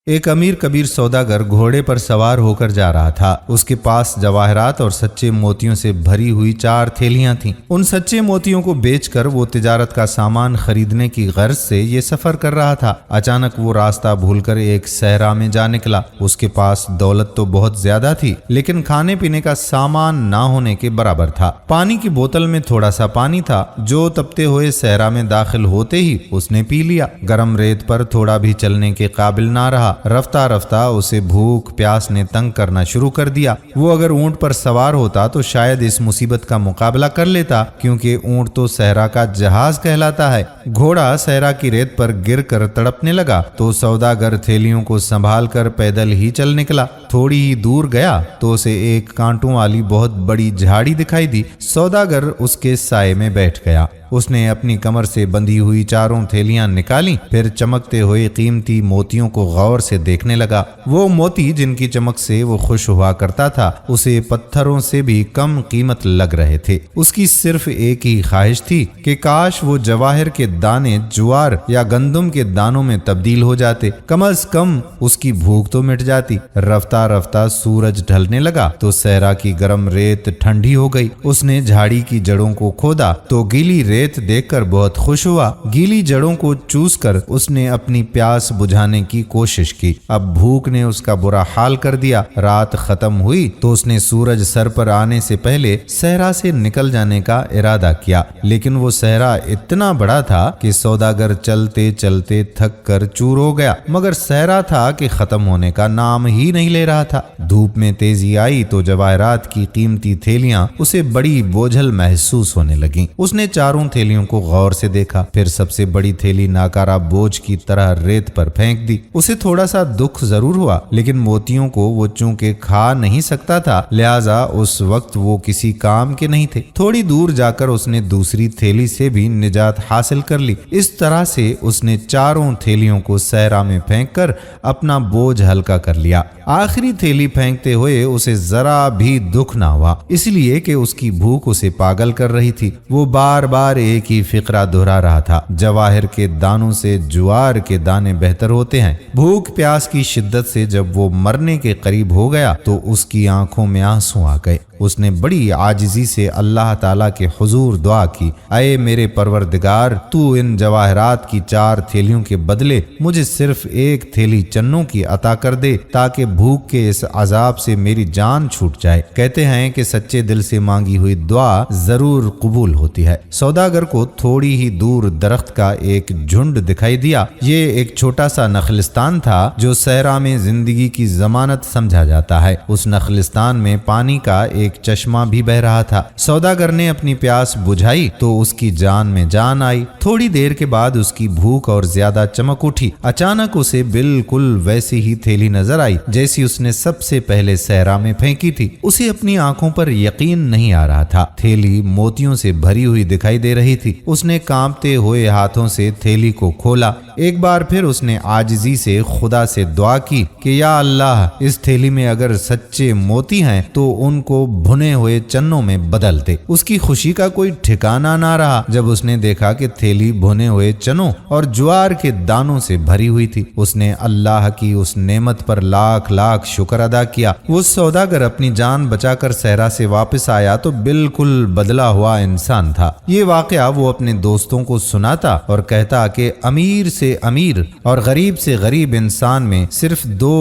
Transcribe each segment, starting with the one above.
ایک امیر کبیر سوداگر گھوڑے پر سوار ہو کر جا رہا تھا۔ اس کے پاس جواہرات اور سچے موتیوں سے بھری ہوئی 4 تھیلیاں تھیں۔ ان سچے موتیوں کو بیچ کر وہ تجارت کا سامان خریدنے کی غرض سے یہ سفر کر رہا تھا۔ اچانک وہ راستہ بھول کر ایک صحرا میں جا نکلا۔ اس کے پاس دولت تو بہت زیادہ تھی، لیکن کھانے پینے کا سامان نہ ہونے کے برابر تھا۔ پانی کی بوتل میں تھوڑا سا پانی تھا، جو تپتے ہوئے صحرا میں داخل ہوتے ہی اس نے پی لیا۔ گرم ریت پر تھوڑا بھی چلنے کے قابل نہ رہا۔ رفتہ رفتہ اسے بھوک پیاس نے تنگ کرنا شروع کر دیا۔ وہ اگر اونٹ پر سوار ہوتا تو شاید اس مصیبت کا مقابلہ کر لیتا، کیونکہ اونٹ تو صحرا کا جہاز کہلاتا ہے۔ گھوڑا صحرا کی ریت پر گر کر تڑپنے لگا تو سوداگر تھیلیوں کو سنبھال کر پیدل ہی چل نکلا۔ تھوڑی ہی دور گیا تو اسے ایک کانٹوں والی بہت بڑی جھاڑی دکھائی دی۔ سوداگر اس کے سائے میں بیٹھ گیا۔ اس نے اپنی کمر سے بندھی ہوئی 4 تھیلیاں نکالیں، پھر چمکتے ہوئے قیمتی موتیوں کو غور سے دیکھنے لگا۔ وہ موتی جن کی چمک سے وہ خوش ہوا کرتا تھا، اسے پتھروں سے بھی کم قیمت لگ رہے تھے۔ اس کی صرف ایک ہی خواہش تھی کہ کاش وہ جواہر کے دانے جوار یا گندم کے دانوں میں تبدیل ہو جاتے، کم از کم اس کی بھوک تو مٹ جاتی۔ رفتہ رفتہ سورج ڈھلنے لگا تو صحرا کی گرم ریت ٹھنڈی ہو گئی۔ اس نے جھاڑی کی جڑوں کو کھودا تو گیلی ریت دیکھ کر بہت خوش ہوا۔ گیلی جڑوں کو چوس کر اس نے اپنی پیاس بجھانے کی کوشش کی۔ اب بھوک نے اس کا برا حال کر دیا۔ رات ختم ہوئی تو اس نے سورج سر پر آنے سے پہلے صحرا سے نکل جانے کا ارادہ کیا، لیکن وہ صحرا اتنا بڑا تھا کہ سوداگر چلتے چلتے تھک کر چور ہو گیا، مگر صحرا تھا کہ ختم ہونے کا نام ہی نہیں لے رہا تھا۔ دھوپ میں تیزی آئی تو جواہرات کی قیمتی تھیلیاں اسے بڑی بوجھل محسوس ہونے لگیں۔ اس نے 4 تھیلیوں کو غور سے دیکھا، پھر سب سے بڑی تھیلی ناکارہ بوجھ کی طرح ریت پر پھینک دی۔ اسے تھوڑا سا دکھ ضرور ہوا، لیکن موتیوں کو وہ چونکہ کھا نہیں سکتا تھا، لہٰذا اس وقت وہ کسی کام کے نہیں تھے۔ تھوڑی دور جا کر اس نے دوسری تھیلی سے بھی نجات حاصل کر لی۔ اس طرح سے اس نے 4 تھیلیوں کو صحرا میں پھینک کر اپنا بوجھ ہلکا کر لیا۔ آخری تھیلی پھینکتے ہوئے اسے ذرا بھی دکھ نہ ہوا، اس لیے کہ اس کی بھوک اسے پاگل کر رہی تھی۔ وہ بار بار ایک ہی فقرہ دہرا رہا تھا، جواہر کے دانوں سے جوار کے دانے بہتر ہوتے ہیں۔ بھوک پیاس کی شدت سے جب وہ مرنے کے قریب ہو گیا تو اس کی آنکھوں میں آنسو آ گئے۔ اس نے بڑی عاجزی سے اللہ تعالیٰ کے حضور دعا کی، اے میرے پروردگار، تو ان جواہرات کی 4 تھیلیوں کے بدلے مجھے صرف 1 تھیلی چنوں کی عطا کر دے، تاکہ بھوک کے اس عذاب سے میری جان چھوٹ جائے۔ کہتے ہیں کہ سچے دل سے مانگی ہوئی دعا ضرور قبول ہوتی ہے۔ سوداگر کو تھوڑی ہی دور درخت کا ایک جھنڈ دکھائی دیا۔ یہ ایک چھوٹا سا نخلستان تھا جو صحرا میں زندگی کی ضمانت سمجھا جاتا ہے۔ اس نخلستان میں پانی کا ایک چشمہ بھی بہ رہا تھا۔ سوداگر نے اپنی پیاس بجھائی تو اس کی جان میں جان آئی۔ تھوڑی دیر کے بعد اس کی بھوک اور زیادہ چمک اٹھی۔ اچانک اسے بالکل ویسی ہی تھیلی نظر آئی جیسی اس نے سب سے پہلے صحرا میں پھینکی تھی۔ اسے اپنی آنکھوں پر یقین نہیں آ رہا تھا۔ تھیلی موتیوں سے بھری ہوئی دکھائی دے رہی تھی۔ اس نے کانپتے ہوئے ہاتھوں سے تھیلی کو کھولا۔ ایک بار پھر اس نے عاجزی سے خدا سے دعا کی کہ یا اللہ، اس تھیلی میں اگر سچے موتی ہیں تو ان کو بھنے ہوئے چنوں میں بدل دے۔ اس کی خوشی کا کوئی ٹھکانہ نہ رہا جب اس نے دیکھا کہ تھیلی بھنے ہوئے چنوں اور جوار کے دانوں سے بھری ہوئی تھی۔ اس نے اللہ کی اس نعمت پر لاکھ لاکھ شکر ادا کیا۔ وہ سوداگر اپنی جان بچا کر صحرا سے واپس آیا تو بالکل بدلا ہوا انسان تھا۔ یہ واقعہ وہ اپنے دوستوں کو سناتا اور کہتا کہ امیر سے امیر اور غریب سے غریب انسان میں صرف 2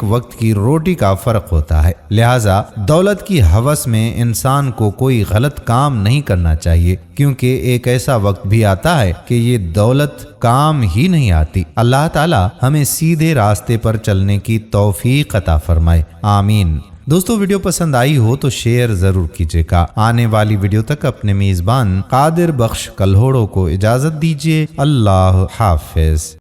وقت کی روٹی کا فرق ہوتا ہے، لہٰذا دولت کی ہوس میں انسان کو کوئی غلط کام نہیں کرنا چاہیے، کیونکہ ایک ایسا وقت بھی آتا ہے کہ یہ دولت کام ہی نہیں آتی۔ اللہ تعالیٰ ہمیں سیدھے راستے پر چلنے کی توفیق عطا فرمائے، آمین۔ دوستو، ویڈیو پسند آئی ہو تو شیئر ضرور کیجیے گا۔ آنے والی ویڈیو تک اپنے میزبان قادر بخش کلہوڑوں کو اجازت دیجیے۔ اللہ حافظ۔